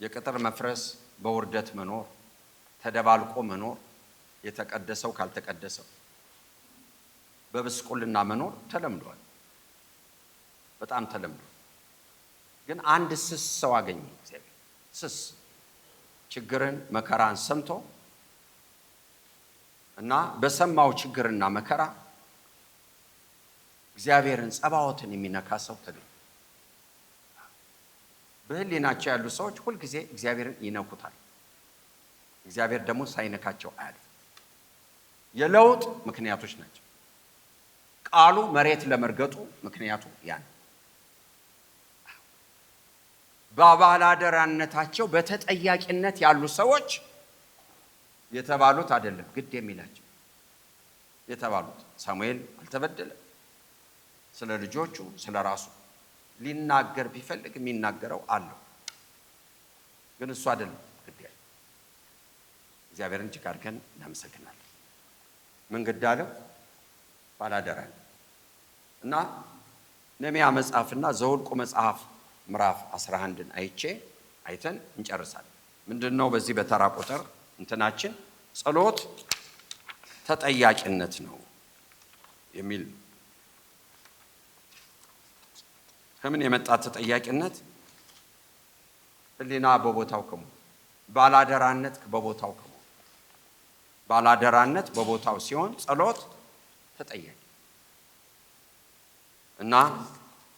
የቅጥር መፍረስ፣ በውርደት መኖር፣ ተደባልቆ መኖር፣ የተቀደሰው ካልተቀደሰው በብስቁልና መኖር ተለምዷል። በጣም ተለምዷል። ግን አንድ ስስ ሰው አገኘ እግዚአብሔር። ስስ ችግርን መከራን ሰምቶ እና በሰማው ችግርና መከራ እግዚአብሔርን ጸባዖትን የሚነካ ሰው ተገኘ። በህሊናቸው ያሉ ሰዎች ሁልጊዜ እግዚአብሔርን ይነኩታል። እግዚአብሔር ደግሞ ሳይነካቸው አያልፍም። የለውጥ ምክንያቶች ናቸው። ቃሉ መሬት ለመርገጡ ምክንያቱ ያን በባላደራነታቸው በተጠያቂነት ያሉ ሰዎች የተባሉት አይደለም ግድ የሚላቸው የተባሉት። ሳሙኤል አልተበደለም። ስለ ልጆቹ ስለ ራሱ ሊናገር ቢፈልግ የሚናገረው አለው። ግን እሱ አይደለም ግድ ያለው። እግዚአብሔርን እጅግ አድርገን እናመሰግናለን። ምን ግድ አለው? ባላደራ እና ነህምያ መጽሐፍና ዘኍልቍ መጽሐፍ ምዕራፍ 11ን አይተን እንጨርሳለን። ምንድነው በዚህ በተራ ቁጥር እንትናችን? ጸሎት ተጠያቂነት ነው የሚል። ከምን የመጣ ተጠያቂነት? ህሊና በቦታው ከሙ፣ ባላደራነት በቦታው ከሙ። ባላደራነት በቦታው ሲሆን ጸሎት ተጠያቂ እና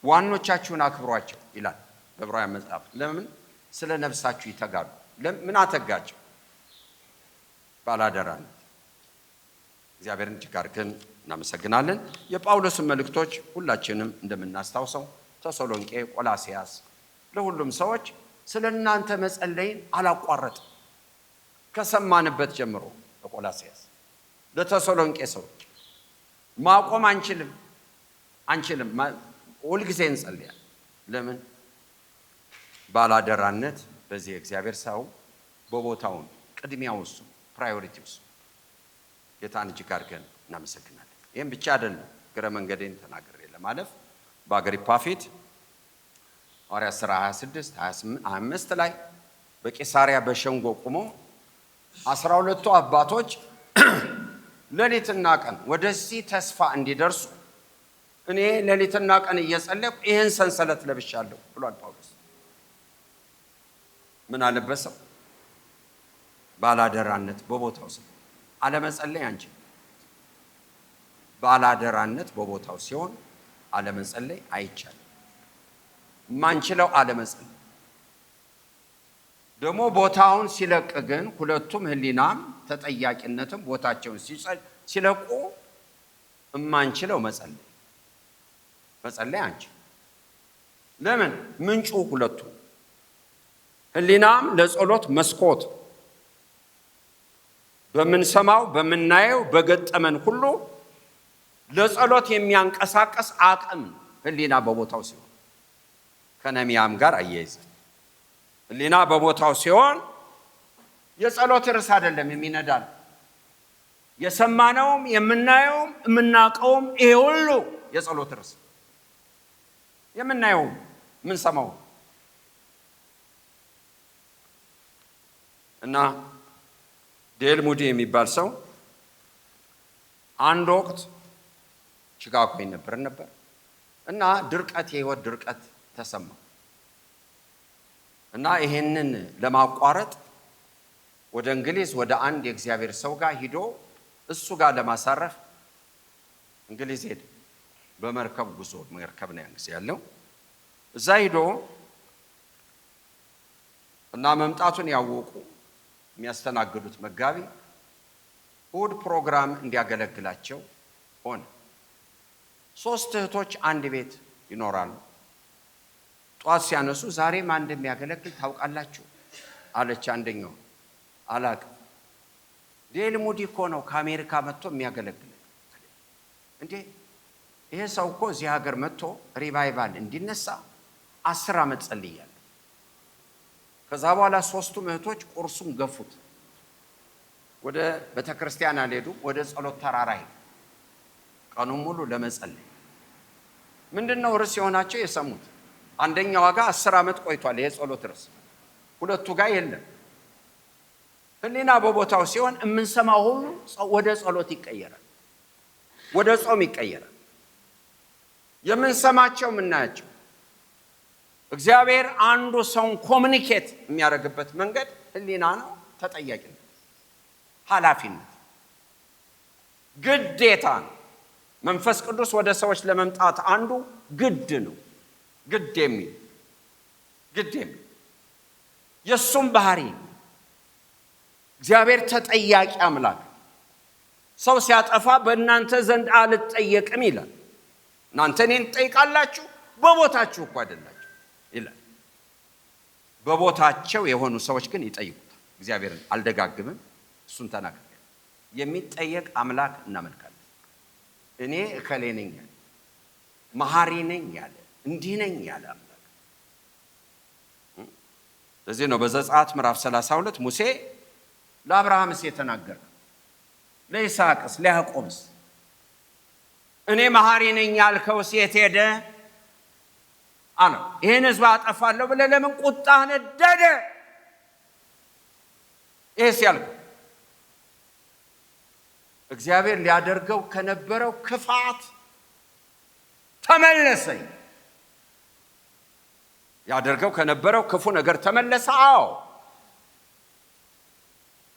ዋኖቻችሁን አክብሯቸው ይላል በዕብራውያን መጽሐፍ። ለምን? ስለ ነፍሳችሁ ይተጋሉ። ምን አተጋቸው? ባላደራነት። እግዚአብሔርን እጅግ አድርገን እናመሰግናለን። የጳውሎስን መልእክቶች ሁላችንም እንደምናስታውሰው ተሰሎንቄ፣ ቆላስያስ፣ ለሁሉም ሰዎች ስለ እናንተ መጸለይን አላቋረጥም። ከሰማንበት ጀምሮ በቆላስያስ ለተሰሎንቄ ሰዎች ማቆም አንችልም። ሁልጊዜ እንጸልያለን። ለምን? ባላደራነት በዚህ እግዚአብሔር ሰው በቦታውን ቅድሚያው እሱ፣ ፕራዮሪቲው እሱ። ጌታን እጅግ አድርገን እናመሰግናለን። ይህም ብቻ አይደለም፣ ግረ መንገዴን ተናግሬ ለማለፍ በአግሪጳ ፊት ሐዋርያት ሥራ 26 25 ላይ በቂሳሪያ በሸንጎ ቆሞ 12ቱ አባቶች ሌሊትና ቀን ወደዚህ ተስፋ እንዲደርሱ እኔ ሌሊትና ቀን እየጸለይኩ ይህን ሰንሰለት ለብሻለሁ ብሏል ጳውሎስ። ምን አለበሰው? ባላደራነት በቦታው ሲሆን አለመጸለይ አንችልም። ባላደራነት በቦታው ሲሆን አለመጸለይ አይቻልም። ማንችለው አለመጸለይ ደግሞ ቦታውን ሲለቅ ግን ሁለቱም ህሊናም ተጠያቂነትም ቦታቸውን ሲለቁ እማንችለው መጸለይ አንችል። ለምን? ምንጩ ሁለቱ ህሊናም ለጸሎት መስኮት፣ በምንሰማው በምናየው በገጠመን ሁሉ ለጸሎት የሚያንቀሳቀስ አቅም ህሊና በቦታው ሲሆን ከነህምያም ጋር አያይዘ ህሊና በቦታው ሲሆን የጸሎት ርዕስ አይደለም የሚነዳል። የሰማነውም የምናየውም የምናውቀውም ይሄ ሁሉ የጸሎት ርዕስ፣ የምናየውም የምንሰማው እና ዴል ሙዲ የሚባል ሰው አንድ ወቅት ቺካጎ ነበር እና ድርቀት፣ የህይወት ድርቀት ተሰማው እና ይሄንን ለማቋረጥ ወደ እንግሊዝ ወደ አንድ የእግዚአብሔር ሰው ጋር ሂዶ እሱ ጋር ለማሳረፍ እንግሊዝ ሄደ። በመርከብ ጉዞ፣ መርከብ ነው ያን ጊዜ ያለው። እዛ ሂዶ እና መምጣቱን ያወቁ የሚያስተናግዱት መጋቢ እሑድ ፕሮግራም እንዲያገለግላቸው ሆነ። 3 እህቶች አንድ ቤት ይኖራሉ። ጧት ሲያነሱ ዛሬ ማን እንደሚያገለግል ታውቃላችሁ አለች አንደኛው። አላውቅም። ዴል ሙዲ እኮ ነው ከአሜሪካ መጥቶ የሚያገለግል። እንዴ ይሄ ሰው እኮ እዚህ ሀገር መጥቶ ሪቫይቫል እንዲነሳ 10 ዓመት ጸልያለሁ። ከዛ በኋላ 3ቱም እህቶች ቁርሱም ገፉት። ወደ ቤተክርስቲያን አልሄዱም፣ ወደ ጸሎት ተራራ ሄዱ ቀኑን ሙሉ ለመጸለይ። ምንድነው ርዕስ የሆናቸው የሰሙት? አንደኛው ጋር 10 ዓመት ቆይቷል። ይሄ ጸሎት ርዕስ ሁለቱ ጋር የለም። ህሊና በቦታው ሲሆን የምንሰማው ሁሉ ወደ ጸሎት ይቀየራል፣ ወደ ጾም ይቀየራል። የምንሰማቸው የምናያቸው እግዚአብሔር አንዱ ሰውን ኮሙኒኬት የሚያደርግበት መንገድ ህሊና ነው። ተጠያቂነት፣ ኃላፊነት፣ ግዴታ ነው። መንፈስ ቅዱስ ወደ ሰዎች ለመምጣት አንዱ ግድ ነው። ግድ የሚል የሱም ባህሪ እግዚአብሔር ተጠያቂ አምላክ። ሰው ሲያጠፋ በእናንተ ዘንድ አልጠየቅም ይላል። እናንተ እኔን ትጠይቃላችሁ፣ በቦታችሁ እኮ አይደላችሁ ይላል። በቦታቸው የሆኑ ሰዎች ግን ይጠይቁታል። እግዚአብሔርን አልደጋግምም፣ እሱን ተናግሬ የሚጠየቅ አምላክ እናመልካለን። እኔ እከሌ ነኝ ያለ፣ መሐሪ ነኝ ያለ፣ እንዲህ ነኝ ያለ አምላክ። ለዚህ ነው በዘጸአት ምዕራፍ 32 ሙሴ ለአብርሃምስ የተናገረ፣ ለይስሐቅስ ለያዕቆብስ እኔ መሐሪ ነኝ ያልከውስ የት ሄደ አለው። ይህን ሕዝብ አጠፋለሁ ብለህ ለምን ቁጣህ ነደደ? ይህስ ያልከው እግዚአብሔር ሊያደርገው ከነበረው ክፋት ተመለሰኝ። ያደርገው ከነበረው ክፉ ነገር ተመለሰ። አዎ፣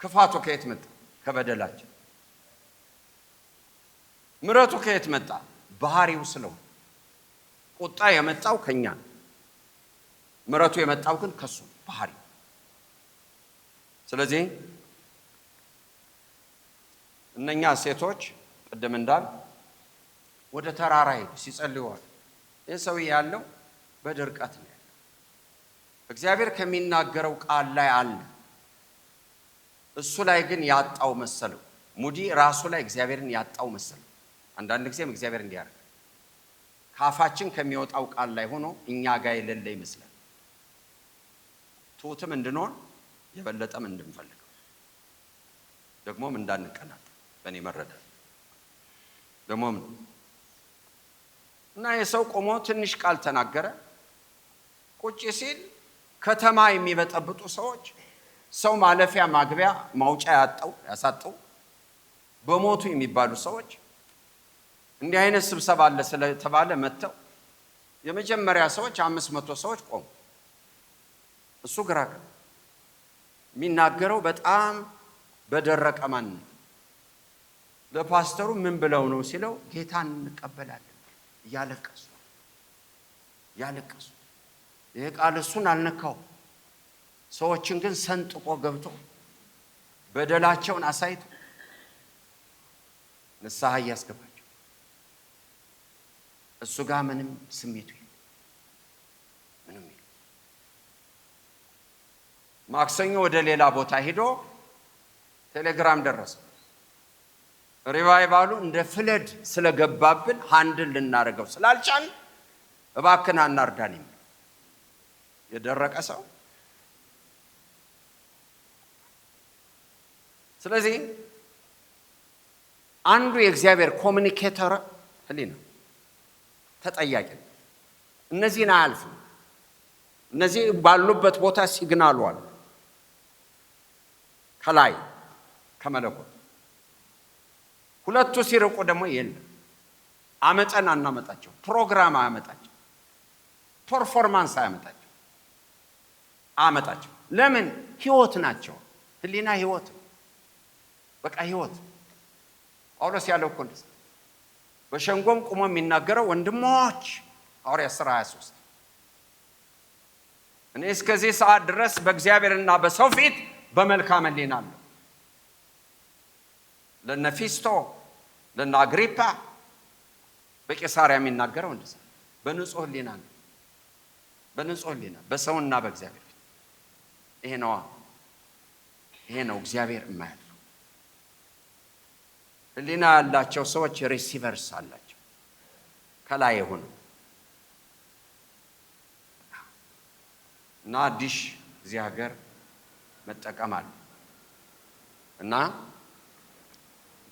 ክፋቱ ከየት መጣ? ከበደላችን። ምሕረቱ ከየት መጣ? ባህሪው ስለሆነ። ቁጣ የመጣው ከኛ ነው፣ ምሕረቱ የመጣው ግን ከሱ ባህሪው። ስለዚህ እነኛ ሴቶች ቅድም እንዳል ወደ ተራራ ሄዱ ሲጸልዩ። ይህ ሰውዬ ያለው በድርቀት ነው ያለው። እግዚአብሔር ከሚናገረው ቃል ላይ አለ፣ እሱ ላይ ግን ያጣው መሰለው። ሙዲ ራሱ ላይ እግዚአብሔርን ያጣው መሰለው። አንዳንድ ጊዜም እግዚአብሔር እንዲያደርግ ካፋችን ከሚወጣው ቃል ላይ ሆኖ እኛ ጋር የሌለ ይመስላል። ትሁትም እንድንሆን የበለጠም እንድንፈልገው ደግሞም እንዳንቀናጥ በእኔ መረዳት ደግሞም እና የሰው ቆሞ ትንሽ ቃል ተናገረ። ቁጭ ሲል ከተማ የሚበጠብጡ ሰዎች፣ ሰው ማለፊያ ማግቢያ ማውጫ ያሳጡ በሞቱ የሚባሉ ሰዎች እንዲህ አይነት ስብሰባ አለ ስለተባለ መጥተው የመጀመሪያ ሰዎች 500 ሰዎች ቆሙ። እሱ ግራ የሚናገረው በጣም በደረቀ ማንነት። ለፓስተሩ ምን ብለው ነው ሲለው ጌታን እንቀበላለን እያለቀሱ ይሄ ቃል እሱን አልነካው። ሰዎችን ግን ሰንጥቆ ገብቶ በደላቸውን አሳይቶ ንስሐ እያስገባቸው እሱ ጋር ምንም ስሜቱ ምንም። ማክሰኞ ወደ ሌላ ቦታ ሄዶ ቴሌግራም ደረሰ። ሪቫይቫሉ እንደ ፍለድ ስለገባብን ሃንድል ልናደርገው ስላልቻል እባክን አናርዳን። የደረቀ ሰው። ስለዚህ አንዱ የእግዚአብሔር ኮሙኒኬተር ህሊና ተጠያቂ ነው። እነዚህን አያልፍም። እነዚህ ባሉበት ቦታ ሲግናሉ አሉ ከላይ ከመለኮት። ሁለቱ ሲርቁ ደግሞ የለም። አመጠን አናመጣቸው፣ ፕሮግራም አያመጣቸው፣ ፐርፎርማንስ አያመጣቸው። ለምን? ህይወት ናቸው። ህሊና ህይወት፣ በቃ ህይወት። ጳውሎስ ያለው እኮ እንደዛ በሸንጎም ቆሞ የሚናገረው ወንድሞች፣ ሐዋርያት ሥራ 23 እኔ እስከዚህ ሰዓት ድረስ በእግዚአብሔርና በሰው ፊት በመልካም ህሊና አለሁ። ለነ ፊስቶ ለነ አግሪፓ በቄሳርያ የሚናገረው እንደዛ በንጹህ ህሊና ነው። በንጹህ ህሊና በሰውና በእግዚአብሔር ፊት። ይሄ ነው እግዚአብሔር የማያልፈው። ህሊና ያላቸው ሰዎች ሪሲቨርስ አላቸው ከላይ የሆኑ እና ዲሽ እዚህ ሀገር መጠቀም አለ እና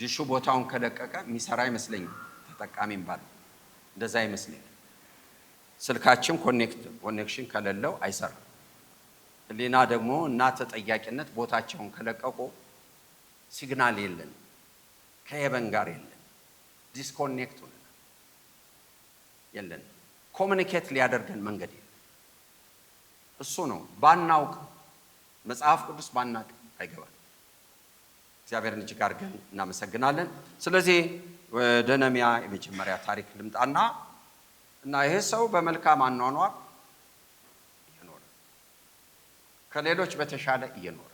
ዲሹ ቦታውን ከለቀቀ የሚሰራ አይመስለኝም። ተጠቃሚም ባለ እንደዛ አይመስለኝም። ስልካችን ኮኔክሽን ከሌለው አይሰራም። ህሊና ደግሞ እና ተጠያቂነት ቦታቸውን ከለቀቁ ሲግናል የለን፣ ከሄቨን ጋር የለን፣ ዲስኮኔክት የለን፣ ኮሙኒኬት ሊያደርገን መንገድ የለን። እሱ ነው ባናውቅ፣ መጽሐፍ ቅዱስ ባናውቅ አይገባል። እግዚአብሔርን እጅግ አድርገን እናመሰግናለን። ስለዚህ ወደ ነህምያ የመጀመሪያ ታሪክ ልምጣና ይሄ ሰው በመልካም አኗኗር እየኖረ ከሌሎች በተሻለ እየኖረ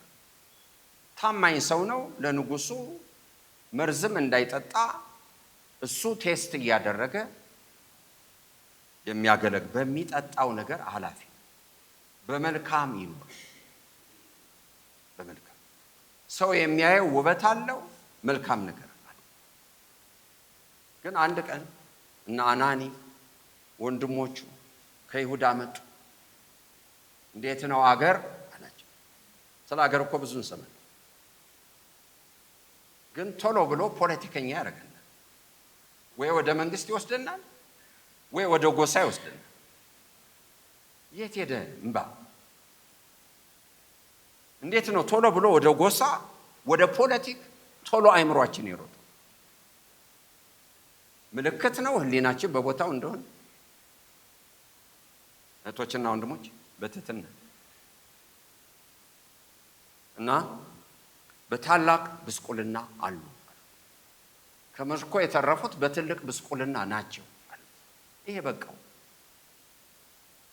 ታማኝ ሰው ነው። ለንጉሱ መርዝም እንዳይጠጣ እሱ ቴስት እያደረገ የሚያገለግል በሚጠጣው ነገር ኃላፊ በመልካም ይኖር። በመልካም ሰው የሚያየው ውበት አለው፣ መልካም ነገር አለ። ግን አንድ ቀን እና አናኒ ወንድሞቹ ከይሁዳ መጡ። እንዴት ነው አገር አላቸው። ስለ አገር እኮ ብዙ እንሰማለን፣ ግን ቶሎ ብሎ ፖለቲከኛ ያደርገናል። ወይ ወደ መንግስት ይወስደናል፣ ወይ ወደ ጎሳ ይወስደናል። የት ሄደ እምባ? እንዴት ነው ቶሎ ብሎ ወደ ጎሳ ወደ ፖለቲክ ቶሎ አይምሯችን ይሮጥ? ምልክት ነው ህሊናችን በቦታው እንደሆነ። እህቶችና ወንድሞች በትህትና እና በታላቅ ብስቁልና አሉ። ከምርኮ የተረፉት በትልቅ ብስቁልና ናቸው። ይሄ በቃው።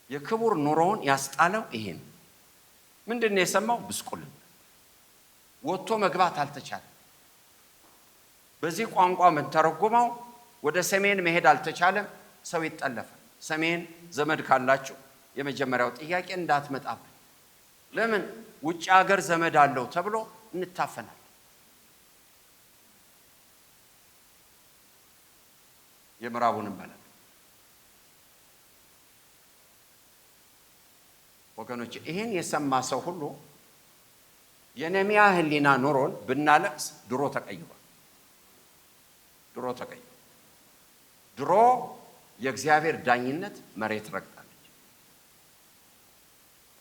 የክቡር ኑሮውን ያስጣለው ይሄ ነው። ምንድነው የሰማው? ብስቁልና። ወጥቶ መግባት አልተቻለም። በዚህ ቋንቋ የምንተረጉመው ወደ ሰሜን መሄድ አልተቻለም። ሰው ይጠለፋል። ሰሜን ዘመድ ካላችሁ የመጀመሪያው ጥያቄ እንዳትመጣብን። ለምን? ውጭ ሀገር ዘመድ አለው ተብሎ እንታፈናል። የምዕራቡንም በለ ወገኖች፣ ይሄን የሰማ ሰው ሁሉ የነህምያ ህሊና ኑሮን ብናለቅስ ድሮ ተቀይሯል። ድሮ ተቀይሯል። ድሮ የእግዚአብሔር ዳኝነት መሬት ረግጣለች።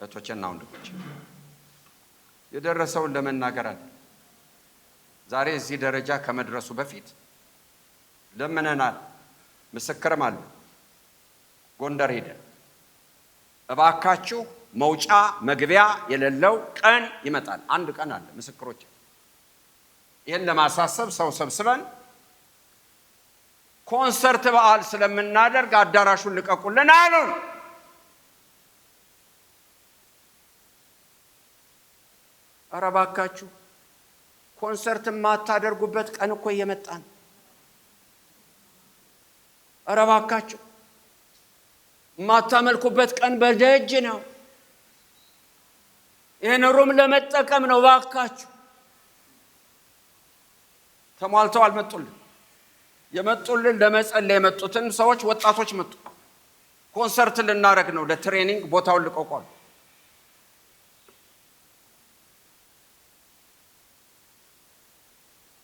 እህቶችና ወንድሞች የደረሰውን ለመናገር አለ። ዛሬ እዚህ ደረጃ ከመድረሱ በፊት ለምነናል። ምስክርም አለ። ጎንደር ሄደን እባካችሁ መውጫ መግቢያ የሌለው ቀን ይመጣል። አንድ ቀን አለ። ምስክሮች ይህን ለማሳሰብ ሰው ሰብስበን ኮንሰርት በዓል ስለምናደርግ አዳራሹን ልቀቁልን አሉን። ኧረ እባካችሁ ኮንሰርት የማታደርጉበት ቀን እኮ እየመጣ ነው። ኧረ እባካችሁ የማታመልኩበት ቀን በደጅ ነው። ይህን ሩም ለመጠቀም ነው። እባካችሁ ተሟልተው አልመጡልን። የመጡልን ለመጸለይ የመጡትን ሰዎች ወጣቶች መጡ። ኮንሰርት ልናደርግ ነው፣ ለትሬኒንግ ቦታውን ልቀቋል።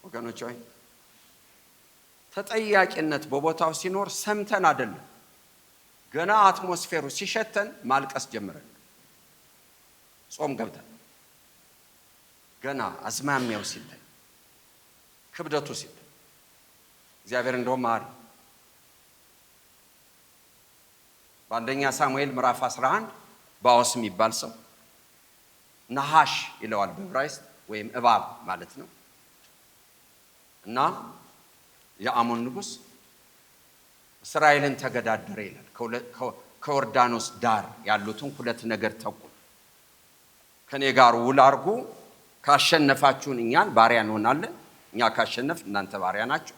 ወገኖች ሆይ ተጠያቂነት በቦታው ሲኖር ሰምተን አይደለም፣ ገና አትሞስፌሩ ሲሸተን ማልቀስ ጀምረን ጾም ገብተን ገና አዝማሚያው ሲታይ ክብደቱ ሲታይ እግዚአብሔር እንደውም አለ በአንደኛ ሳሙኤል ምዕራፍ 11 ባኦስ የሚባል ሰው ነሐሽ ይለዋል በዕብራይስጥ ወይም እባብ ማለት ነው። እና የአሞን ንጉሥ እስራኤልን ተገዳደረ ይላል። ከዮርዳኖስ ዳር ያሉትን ሁለት ነገር ተቁ። ከኔ ጋር ውል አድርጉ፣ ካሸነፋችሁን እኛን ባሪያ እንሆናለን፣ እኛ ካሸነፍ እናንተ ባሪያ ናችሁ።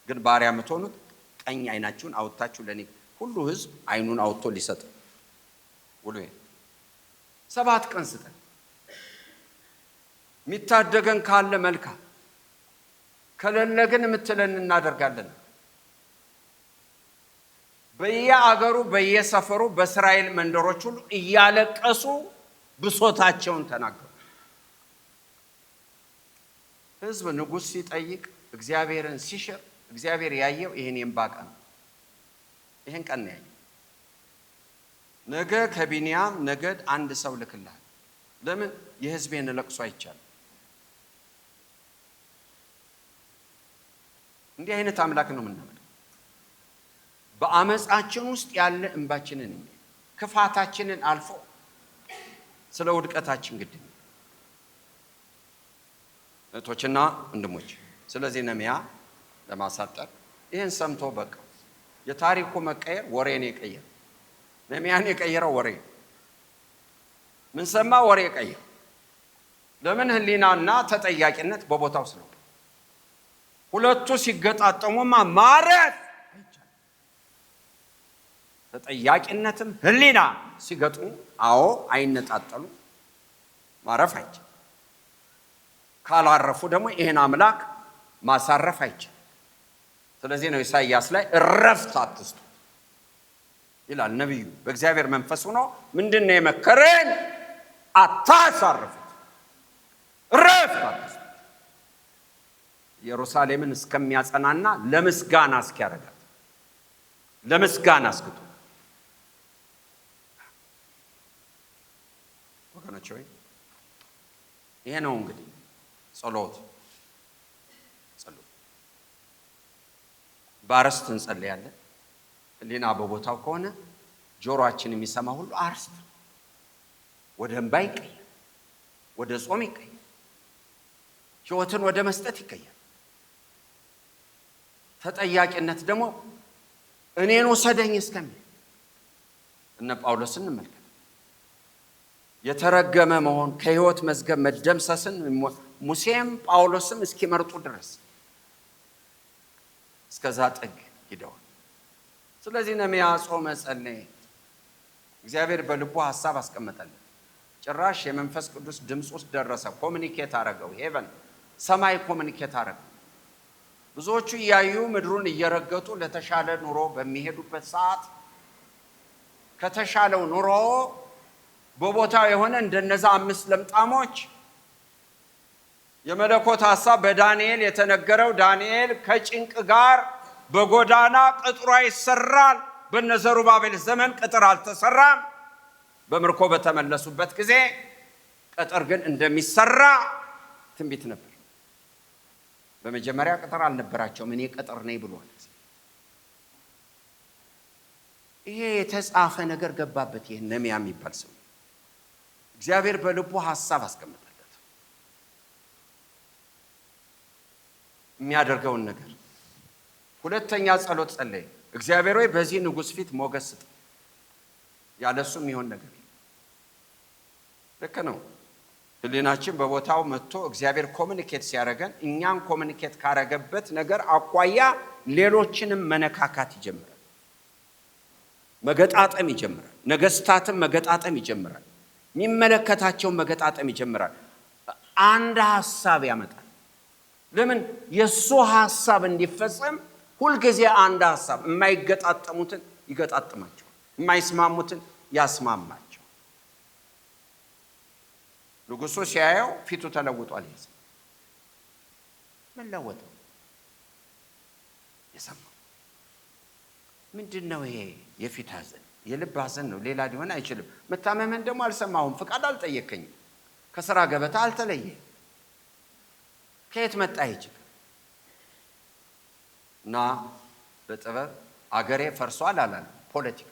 ግን ባሪያ የምትሆኑት ቀኝ አይናችሁን አውጥታችሁ ለኔ። ሁሉ ህዝብ አይኑን አውጥቶ ሊሰጥ ውሉ 7 ቀን ስጠን፣ የሚታደገን ካለ መልካም፣ ከሌለ ግን የምትለን እናደርጋለን። በየአገሩ በየሰፈሩ በእስራኤል መንደሮች ሁሉ እያለቀሱ ብሶታቸውን ተናገሩ። ህዝብ ንጉሥ ሲጠይቅ እግዚአብሔርን ሲሽር እግዚአብሔር ያየው ይሄን የእንባ ቀን፣ ይሄን ቀን ያየው። ነገ ከቢንያም ነገድ አንድ ሰው ልክልሃል፣ ለምን የሕዝቤን ለቅሶ አይቻልም? እንዲህ አይነት አምላክ ነው የምናመልከው። በአመፃችን ውስጥ ያለ እንባችንን ክፋታችንን አልፎ ስለ ውድቀታችን ግድ ነው። እህቶችና ወንድሞች፣ ስለዚህ ነህምያ ለማሳጠር ይህን ሰምቶ በቃ የታሪኩ መቀየር ወሬን የቀየረ ነህምያን የቀየረው ወሬ ምን ሰማ? ወሬ ቀየረ። ለምን? ህሊናና ተጠያቂነት በቦታው ስለው ሁለቱ ሲገጣጠሙማ ማረፍ አይቻልም። ተጠያቂነትም ህሊና ሲገጥሙ አዎ አይነጣጠሉ፣ ማረፍ አይቻልም። ካላረፉ ደግሞ ይሄን አምላክ ማሳረፍ አይቻልም። ስለዚህ ነው ኢሳይያስ ላይ እረፍት አትስጡ ይላል ነብዩ። በእግዚአብሔር መንፈስ ሆኖ ምንድነው የመከረን? አታሳርፉት፣ እረፍት አትስጡ። ኢየሩሳሌምን እስከሚያጸናና ለምስጋና እስኪያረጋት ለምስጋና እስክቱ። ወገኖች ሆይ ይሄ ነው እንግዲህ ጸሎት በአርስት እንጸልያለን። ህሊና በቦታው ከሆነ ጆሮአችን የሚሰማ ሁሉ አርስት ወደ እንባ ይቀየር፣ ወደ ጾም ይቀየር፣ ህይወትን ወደ መስጠት ይቀየር። ተጠያቂነት ደግሞ እኔን ወሰደኝ እስከሚል እነ ጳውሎስን እንመልከት። የተረገመ መሆን ከህይወት መዝገብ መደምሰስን ሙሴም ጳውሎስም እስኪመርጡ ድረስ እስከዛ ጥግ ሂደዋል። ስለዚህ ነህምያ ጾመ፣ ጸለየ። እግዚአብሔር በልቡ ሐሳብ አስቀመጠልን። ጭራሽ የመንፈስ ቅዱስ ድምፅ ውስጥ ደረሰ። ኮሙኒኬት አረገው። ሄቨን ሰማይ ኮሙኒኬት አረገው። ብዙዎቹ እያዩ ምድሩን እየረገጡ ለተሻለ ኑሮ በሚሄዱበት ሰዓት ከተሻለው ኑሮ በቦታው የሆነ እንደነዛ 5 ለምጣሞች የመለኮት ሐሳብ በዳንኤል የተነገረው ዳንኤል ከጭንቅ ጋር በጎዳና ቅጥሯ ይሰራል። በነዘሩባቤል ዘመን ቅጥር አልተሰራም። በምርኮ በተመለሱበት ጊዜ ቅጥር ግን እንደሚሰራ ትንቢት ነበር። በመጀመሪያ ቅጥር አልነበራቸውም። እኔ ቅጥር ነኝ ብሏል። ይሄ የተጻፈ ነገር ገባበት። ይሄ ነህምያ የሚባል ሰው እግዚአብሔር በልቡ ሐሳብ አስቀመጠለት የሚያደርገውን ነገር። ሁለተኛ ጸሎት ጸለየ። እግዚአብሔር ሆይ በዚህ ንጉሥ ፊት ሞገስ ስጥ። ያለሱ የሚሆን ነገር ልክ ነው። ህሊናችን በቦታው መጥቶ እግዚአብሔር ኮሙኒኬት ሲያደርገን እኛን ኮሙኒኬት ካረገበት ነገር አኳያ ሌሎችንም መነካካት ይጀምራል፣ መገጣጠም ይጀምራል። ነገስታትም መገጣጠም ይጀምራል፣ የሚመለከታቸውን መገጣጠም ይጀምራል። አንድ ሐሳብ ያመጣል። ለምን? የሱ ሐሳብ እንዲፈጸም ሁልጊዜ አንድ ሐሳብ። የማይገጣጠሙትን ይገጣጥማቸው፣ የማይስማሙትን ያስማማቸው። ንጉሱ ሲያየው ፊቱ ተለውጧል። ይዘ ምን ለወጠው? የሰማው ምንድነው? ይሄ የፊት ሐዘን የልብ ሐዘን ነው፣ ሌላ ሊሆን አይችልም። መታመመን ደግሞ አልሰማሁም፣ ፍቃድ አልጠየከኝም፣ ከሥራ ገበታ አልተለየ። ከየት መጣ ይችላል? እና በጥበብ አገሬ ፈርሷል አላለም። ፖለቲካ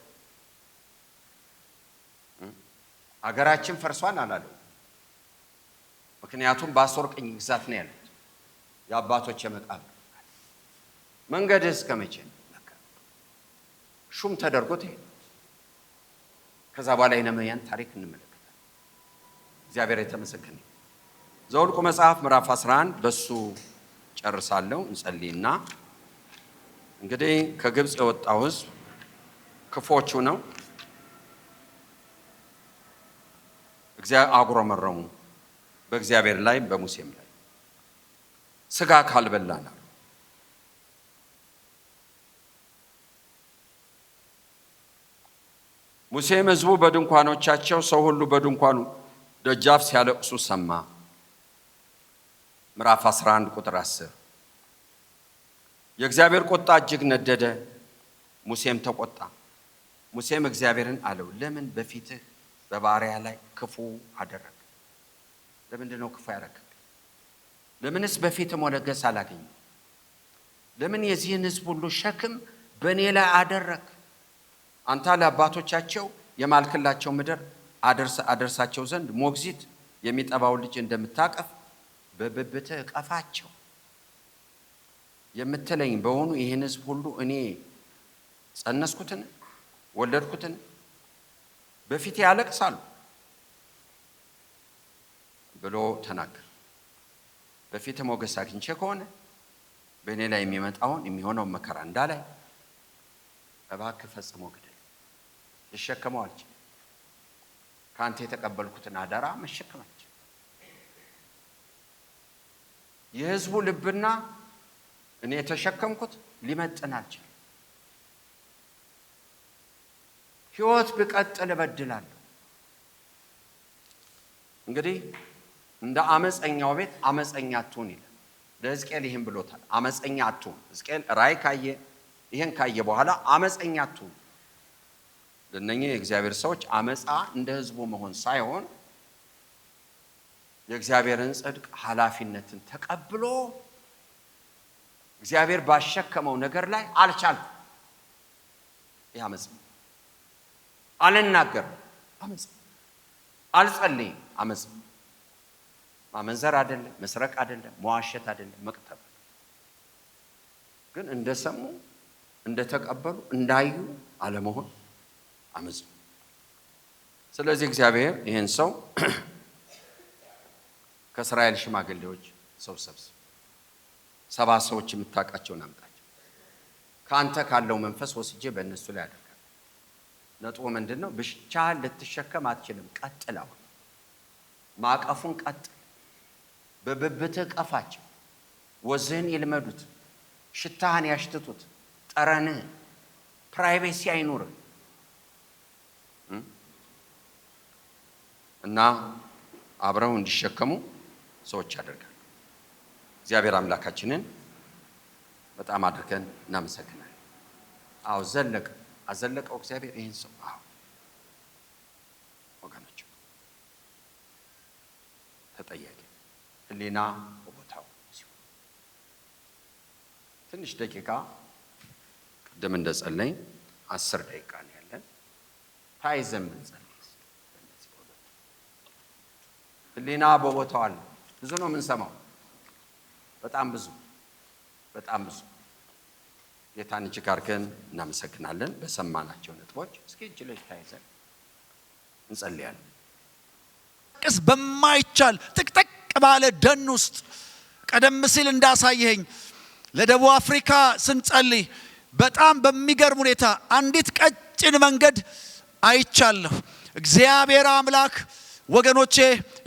አገራችን ፈርሷል አላለም። ምክንያቱም በአሦር ቅኝ ግዛት ነው ያሉት የአባቶች የመቃብር መንገድ እስከ መቼ ነው? ሹም ተደርጎ ተሄደ። ከዛ በኋላ የነህምያን ታሪክ እንመለከታለን። እግዚአብሔር የተመሰገነ። ዘኍልቍ መጽሐፍ ምዕራፍ 11 በሱ ጨርሳለሁ። እንጸልይና እንግዲህ ከግብፅ የወጣው ሕዝብ ክፎቹ ነው። እግዚአብሔር አጉረመረሙ በእግዚአብሔር ላይ በሙሴም ላይ ስጋ ካልበላን አሉ። ሙሴም ሕዝቡ በድንኳኖቻቸው ሰው ሁሉ በድንኳኑ ደጃፍ ሲያለቅሱ ሰማ። ምዕራፍ 11 ቁጥር 10 የእግዚአብሔር ቁጣ እጅግ ነደደ፣ ሙሴም ተቆጣ። ሙሴም እግዚአብሔርን አለው፣ ለምን በፊትህ በባሪያ ላይ ክፉ አደረግ? ለምንድነው ክፉ ያረክብ? ለምንስ በፊት ሞገስ አላገኝ? ለምን የዚህን ሕዝብ ሁሉ ሸክም በእኔ ላይ አደረክ? አንተ ለአባቶቻቸው የማልክላቸው ምድር አደርሳቸው ዘንድ ሞግዚት የሚጠባው ልጅ እንደምታቀፍ በብብትህ እቀፋቸው የምትለኝ በሆኑ ይህን ሕዝብ ሁሉ እኔ ጸነስኩትን ወለድኩትን? በፊት ያለቅሳሉ ብሎ ተናገረ። በፊት ሞገስ አግኝቼ ከሆነ በእኔ ላይ የሚመጣውን የሚሆነው መከራ እንዳላይ እባክህ ፈጽሞ ግደል። ልሸከመው አልችልም። ከአንተ የተቀበልኩትን አደራ መሸከም አልችልም። የሕዝቡ ልብና እኔ የተሸከምኩት ሊመጥን አልችልም። ሕይወት ብቀጥል እበድላለሁ። እንግዲህ እንደ አመፀኛው ቤት አመፀኛ አትሁን ይላል። ለሕዝቅኤል ይህን ብሎታል። አመፀኛ አትሁን። ሕዝቅኤል ራእይ ካየ ይህን ካየ በኋላ አመፀኛ አትሁን። ለእነኚህ የእግዚአብሔር ሰዎች አመፃ እንደ ሕዝቡ መሆን ሳይሆን የእግዚአብሔርን ጽድቅ ኃላፊነትን ተቀብሎ እግዚአብሔር ባሸከመው ነገር ላይ አልቻልኩም። ይህ አመፅ። አልናገርም፣ አመፅ። አልጸልይም፣ አመፅ። ማመንዘር አይደለም፣ መስረቅ አይደለም፣ መዋሸት አይደለም፣ መቅጠብ ግን እንደሰሙ እንደተቀበሉ እንዳዩ አለመሆን አመፅ። ስለዚህ እግዚአብሔር ይህን ሰው ከእስራኤል ሽማግሌዎች ሰብስብ፣ 70 ሰዎች የምታውቃቸውን አምጣቸው፣ ከአንተ ካለው መንፈስ ወስጄ በእነሱ ላይ አደርጋለሁ። ነጥቡ ምንድን ነው? ብቻህን ልትሸከም አትችልም። ቀጥል። አሁን ማቀፉን ቀጥል። በብብትህ ቀፋቸው። ወዝህን ይልመዱት፣ ሽታህን ያሽትቱት፣ ጠረንህ ፕራይቬሲ አይኑርህ እና አብረው እንዲሸከሙ ሰዎች ያደርጋል። እግዚአብሔር አምላካችንን በጣም አድርገን እናመሰግናለን። አዎ አዘለቀው እግዚአብሔር ይህን ሰው። አዎ ወገኖች ተጠያቂ ሕሊና በቦታው ሲሆን ትንሽ ደቂቃ ቅድም እንደጸለይ 10 ደቂቃ ነው ያለን። ታይዘን እንጸልይ። ሕሊና በቦታው አለ። ብዙ ነው የምንሰማው፣ በጣም ብዙ። ጌታን እጅግ አድርገን እናመሰግናለን በሰማናቸው ነጥቦች። እስኪ እጅ ላይ ታይዘን እንጸልያለን። ቅስ በማይቻል ጥቅጥቅ ባለ ደን ውስጥ ቀደም ሲል እንዳሳየኝ ለደቡብ አፍሪካ ስንጸልይ በጣም በሚገርም ሁኔታ አንዲት ቀጭን መንገድ አይቻለሁ። እግዚአብሔር አምላክ ወገኖቼ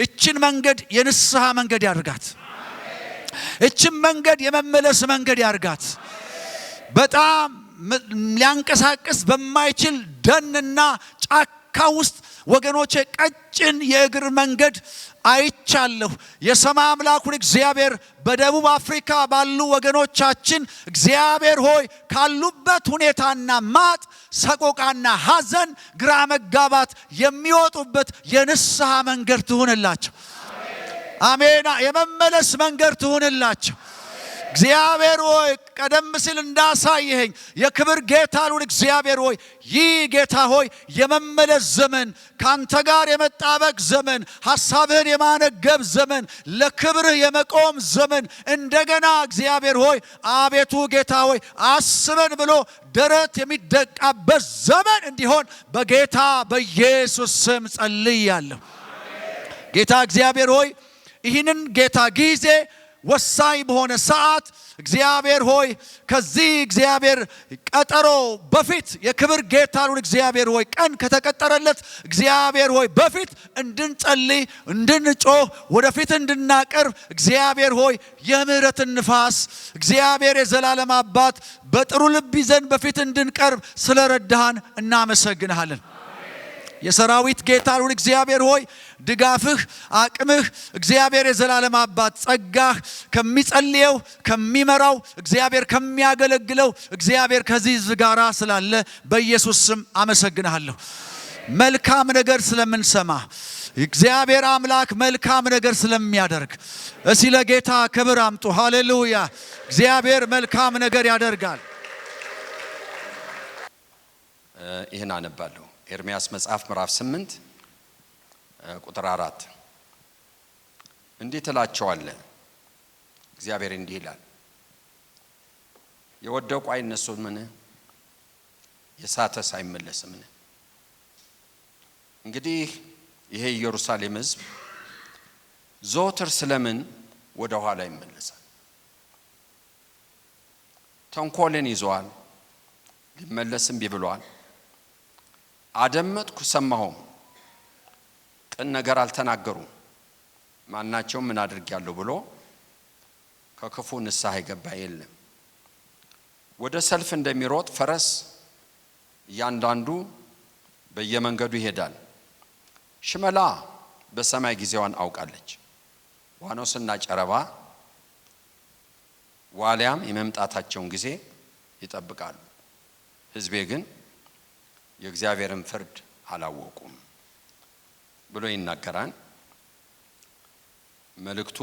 እችን መንገድ የንስሐ መንገድ ያርጋት። እችን መንገድ የመመለስ መንገድ ያርጋት። በጣም ሊያንቀሳቅስ በማይችል ደንና ጫካ ውስጥ ወገኖቼ ቀጭን የእግር መንገድ አይቻለሁ። የሰማይ አምላኩን እግዚአብሔር በደቡብ አፍሪካ ባሉ ወገኖቻችን እግዚአብሔር ሆይ ካሉበት ሁኔታና ማጥ፣ ሰቆቃና ሐዘን፣ ግራ መጋባት የሚወጡበት የንስሐ መንገድ ትሁንላቸው። አሜን። የመመለስ መንገድ ትሁንላቸው። እግዚአብሔር ሆይ ቀደም ሲል እንዳሳየኸኝ የክብር ጌታ ልዑል እግዚአብሔር ሆይ ይህ ጌታ ሆይ የመመለስ ዘመን፣ ካንተ ጋር የመጣበቅ ዘመን፣ ሐሳብህን የማነገብ ዘመን፣ ለክብርህ የመቆም ዘመን እንደገና እግዚአብሔር ሆይ አቤቱ ጌታ ሆይ አስበን ብሎ ደረት የሚደቃበት ዘመን እንዲሆን በጌታ በኢየሱስ ስም ጸልያለሁ። ጌታ እግዚአብሔር ሆይ ይህንን ጌታ ጊዜ ወሳኝ በሆነ ሰዓት እግዚአብሔር ሆይ ከዚህ እግዚአብሔር ቀጠሮ በፊት የክብር ጌታ ልዑል እግዚአብሔር ሆይ ቀን ከተቀጠረለት እግዚአብሔር ሆይ በፊት እንድንጸልይ እንድንጮህ ወደፊት እንድናቀርብ እግዚአብሔር ሆይ የምህረትን ንፋስ እግዚአብሔር የዘላለም አባት በጥሩ ልብ ይዘን በፊት እንድንቀርብ ስለረዳሃን እናመሰግንሃለን። የሰራዊት ጌታ ልዑል እግዚአብሔር ሆይ ድጋፍህ፣ አቅምህ እግዚአብሔር የዘላለም አባት ጸጋህ ከሚጸልየው ከሚመራው እግዚአብሔር ከሚያገለግለው እግዚአብሔር ከዚህ ሕዝብ ጋር ስላለ በኢየሱስ ስም አመሰግንሃለሁ። መልካም ነገር ስለምንሰማ እግዚአብሔር አምላክ መልካም ነገር ስለሚያደርግ እስቲ ለጌታ ክብር አምጡ። ሃሌሉያ! እግዚአብሔር መልካም ነገር ያደርጋል። ይህን አነባለሁ። ኤርምያስ መጽሐፍ ምዕራፍ 8 ቁጥር 4 እንዲህ ትላቸዋለህ፣ እግዚአብሔር እንዲህ ይላል፣ የወደቁ አይነሱምን? የሳተስ አይመለስምን? እንግዲህ ይሄ ኢየሩሳሌም ሕዝብ ዘወትር ስለምን ወደ ኋላ ይመለሳል? ተንኮልን ይዘዋል፣ ሊመለስም ቢብሏል። አደመጥኩ ሰማሁም፣ ቅን ነገር አልተናገሩም። ማናቸው ምን አድርጌያለሁ ብሎ ከክፉ ንስሐ የገባ የለም። ወደ ሰልፍ እንደሚሮጥ ፈረስ እያንዳንዱ በየመንገዱ ይሄዳል። ሽመላ በሰማይ ጊዜዋን አውቃለች። ዋኖስና ጨረባ ዋሊያም የመምጣታቸውን ጊዜ ይጠብቃሉ። ሕዝቤ ግን የእግዚአብሔርን ፍርድ አላወቁም ብሎ ይናገራል። መልእክቱ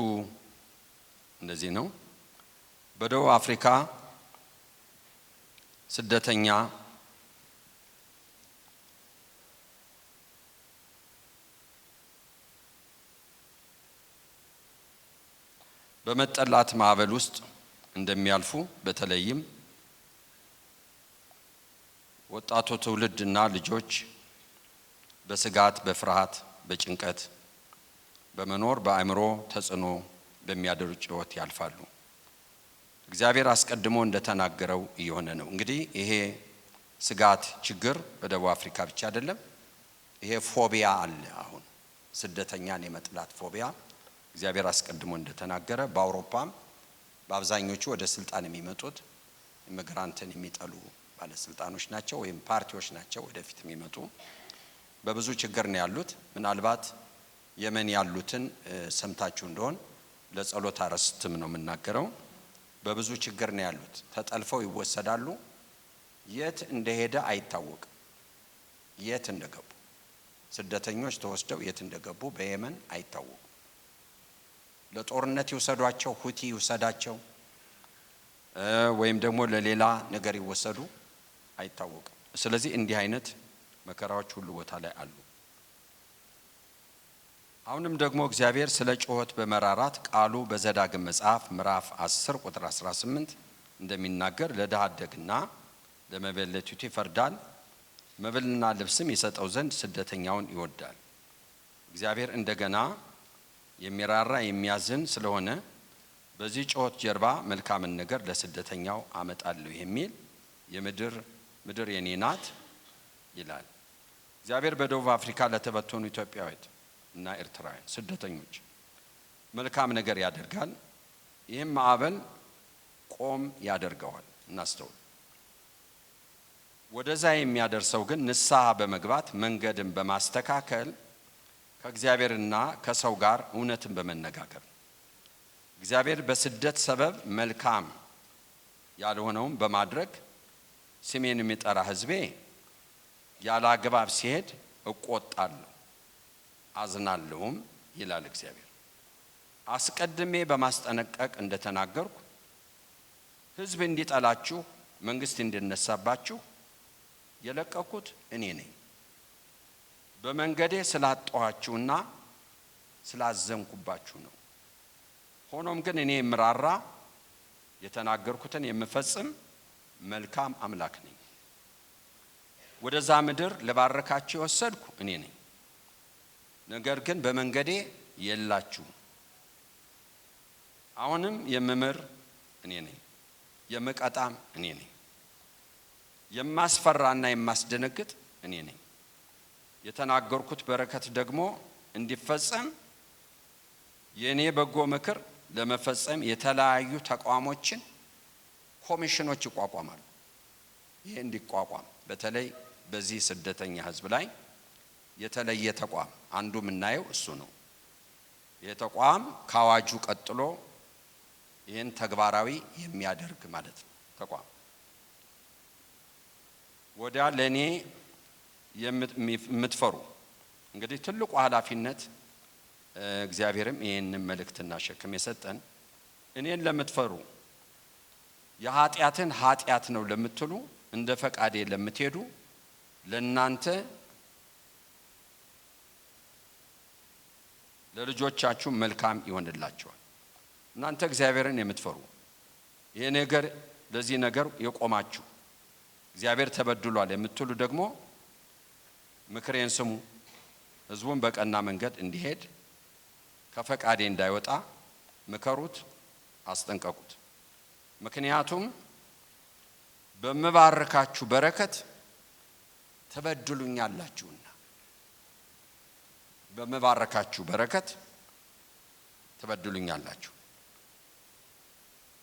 እንደዚህ ነው። በደቡብ አፍሪካ ስደተኛ በመጠላት ማዕበል ውስጥ እንደሚያልፉ በተለይም ወጣቱ ትውልድና ልጆች በስጋት፣ በፍርሃት፣ በጭንቀት በመኖር በአእምሮ ተጽዕኖ በሚያደርግ ሕይወት ያልፋሉ። እግዚአብሔር አስቀድሞ እንደተናገረው እየሆነ ነው። እንግዲህ ይሄ ስጋት ችግር በደቡብ አፍሪካ ብቻ አይደለም። ይሄ ፎቢያ አለ። አሁን ስደተኛን የመጥላት ፎቢያ እግዚአብሔር አስቀድሞ እንደተናገረ በአውሮፓም በአብዛኞቹ ወደ ስልጣን የሚመጡት ኢሚግራንትን የሚጠሉ ባለስልጣኖች ናቸው ወይም ፓርቲዎች ናቸው ወደፊት የሚመጡ። በብዙ ችግር ነው ያሉት። ምናልባት የመን ያሉትን ሰምታችሁ እንደሆን ለጸሎት አርዕስትም ነው የምናገረው። በብዙ ችግር ነው ያሉት። ተጠልፈው ይወሰዳሉ። የት እንደሄደ አይታወቅም። የት እንደገቡ ስደተኞች ተወስደው የት እንደገቡ በየመን አይታወቁም። ለጦርነት ይወሰዷቸው፣ ሁቲ ይወሰዳቸው ወይም ደግሞ ለሌላ ነገር ይወሰዱ አይታወቅም። ስለዚህ እንዲህ አይነት መከራዎች ሁሉ ቦታ ላይ አሉ። አሁንም ደግሞ እግዚአብሔር ስለ ጩኸት በመራራት ቃሉ በዘዳግም መጽሐፍ ምዕራፍ 10 ቁጥር 18 እንደሚናገር ለድሃ አደግና ለመበለቲቱ ይፈርዳል፣ መብልና ልብስም ይሰጠው ዘንድ ስደተኛውን ይወዳል። እግዚአብሔር እንደገና የሚራራ የሚያዝን ስለሆነ በዚህ ጩኸት ጀርባ መልካምን ነገር ለስደተኛው አመጣለሁ የሚል ምድር የኔ ናት ይላል። እግዚአብሔር በደቡብ አፍሪካ ለተበተኑ ኢትዮጵያውያን እና ኤርትራውያን ስደተኞች መልካም ነገር ያደርጋል። ይህም ማዕበል ቆም ያደርገዋል። እናስተውል። ወደዛ የሚያደርሰው ግን ንስሐ በመግባት መንገድን በማስተካከል ከእግዚአብሔርና ከሰው ጋር እውነትን በመነጋገር እግዚአብሔር በስደት ሰበብ መልካም ያልሆነውን በማድረግ ስሜን የሚጠራ ሕዝቤ ያለ አግባብ ሲሄድ እቆጣለሁ አዝናለሁም ይላል እግዚአብሔር። አስቀድሜ በማስጠነቀቅ እንደተናገርኩ ሕዝብ እንዲጠላችሁ መንግስት እንዲነሳባችሁ የለቀኩት እኔ ነኝ። በመንገዴ ስላጣኋችሁና ስላዘንኩባችሁ ነው። ሆኖም ግን እኔ የምራራ የተናገርኩትን የምፈጽም መልካም አምላክ ነኝ። ወደዛ ምድር ለባረካችሁ የወሰድኩ እኔ ነኝ። ነገር ግን በመንገዴ የላችሁ። አሁንም የምምር እኔ ነኝ፣ የምቀጣም እኔ ነኝ፣ የማስፈራና የማስደነግጥ እኔ ነኝ። የተናገርኩት በረከት ደግሞ እንዲፈጸም የኔ በጎ ምክር ለመፈጸም የተለያዩ ተቋሞችን ኮሚሽኖች ይቋቋማሉ። ይሄ እንዲቋቋም በተለይ በዚህ ስደተኛ ሕዝብ ላይ የተለየ ተቋም አንዱ የምናየው እሱ ነው። ይሄ ተቋም ካዋጁ ቀጥሎ ይህን ተግባራዊ የሚያደርግ ማለት ነው። ተቋም ወዲያ ለኔ የምትፈሩ እንግዲህ ትልቁ ኃላፊነት እግዚአብሔርም ይሄንን መልእክትና ሸክም የሰጠን እኔን ለምትፈሩ የኃጢአትን ኃጢአት ነው ለምትሉ እንደ ፈቃዴ ለምትሄዱ ለናንተ ለልጆቻችሁ መልካም ይሆንላችኋል። እናንተ እግዚአብሔርን የምትፈሩ ይሄ ነገር ለዚህ ነገር የቆማችሁ እግዚአብሔር ተበድሏል የምትሉ ደግሞ ምክሬን ስሙ። ህዝቡን በቀና መንገድ እንዲሄድ ከፈቃዴ እንዳይወጣ ምከሩት፣ አስጠንቀቁት። ምክንያቱም በመባረካችሁ በረከት ተበድሉኛላችሁና። በመባረካችሁ በረከት ተበድሉኛላችሁ።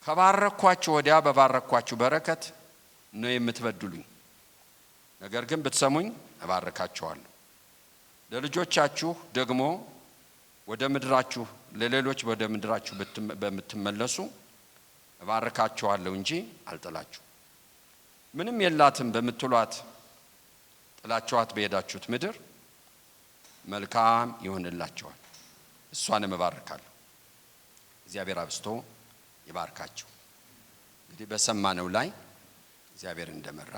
ከባረኳችሁ ወዲያ በባረኳችሁ በረከት ነው የምትበድሉኝ። ነገር ግን ብትሰሙኝ እባርካችኋለሁ። ለልጆቻችሁ ደግሞ ወደ ምድራችሁ ለሌሎች ወደ ምድራችሁ በምትመለሱ እባርካችኋለሁ እንጂ አልጥላችሁ። ምንም የላትም በምትሏት ጥላችኋት በሄዳችሁት ምድር መልካም ይሆንላችኋል፣ እሷንም እባርካለሁ። እግዚአብሔር አብስቶ ይባርካችሁ። እንግዲህ በሰማነው ላይ እግዚአብሔር እንደመራ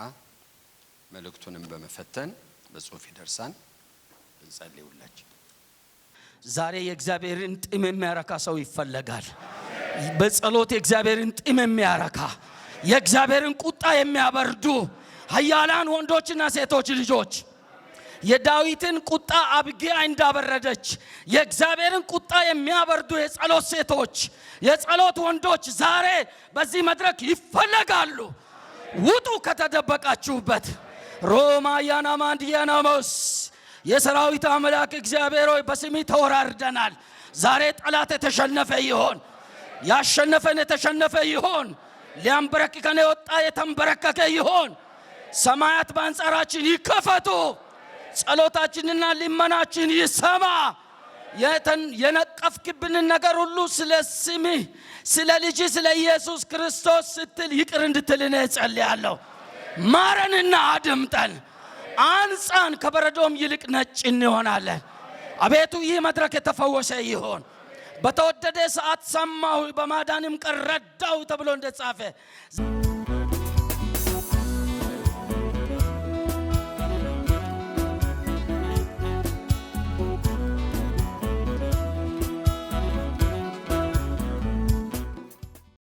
መልእክቱንም በመፈተን በጽሁፍ ይደርሳን። እንጸልይውላችሁ። ዛሬ የእግዚአብሔርን ጥም የሚያረካ ሰው ይፈልጋል። በጸሎት የእግዚአብሔርን ጥም የሚያረካ የእግዚአብሔርን ቁጣ የሚያበርዱ ኃያላን ወንዶችና ሴቶች ልጆች የዳዊትን ቁጣ አብጊያ እንዳበረደች የእግዚአብሔርን ቁጣ የሚያበርዱ የጸሎት ሴቶች የጸሎት ወንዶች ዛሬ በዚህ መድረክ ይፈልጋሉ። ውጡ ከተደበቃችሁበት። ሮማ ያናማንዲያናሞስ የሰራዊት አምላክ እግዚአብሔር ሆይ በስሚ ተወራርደናል። ዛሬ ጠላት የተሸነፈ ይሆን፣ ያሸነፈን የተሸነፈ ይሆን፣ ሊያንበረክከን የወጣ የተንበረከከ ይሆን። ሰማያት በአንጻራችን ይከፈቱ፣ ጸሎታችንና ልመናችን ይሰማ። የነቀፍክብንን ነገር ሁሉ ስለ ስምህ ስለ ልጅ ስለ ኢየሱስ ክርስቶስ ስትል ይቅር እንድትልን እጸልያለሁ። ማረንና አድምጠን፣ አንጻን፣ ከበረዶም ይልቅ ነጭ እንሆናለን። አቤቱ ይህ መድረክ የተፈወሰ ይሆን። በተወደደ ሰዓት ሰማሁ በማዳንም ቀን ረዳሁ ተብሎ እንደጻፈ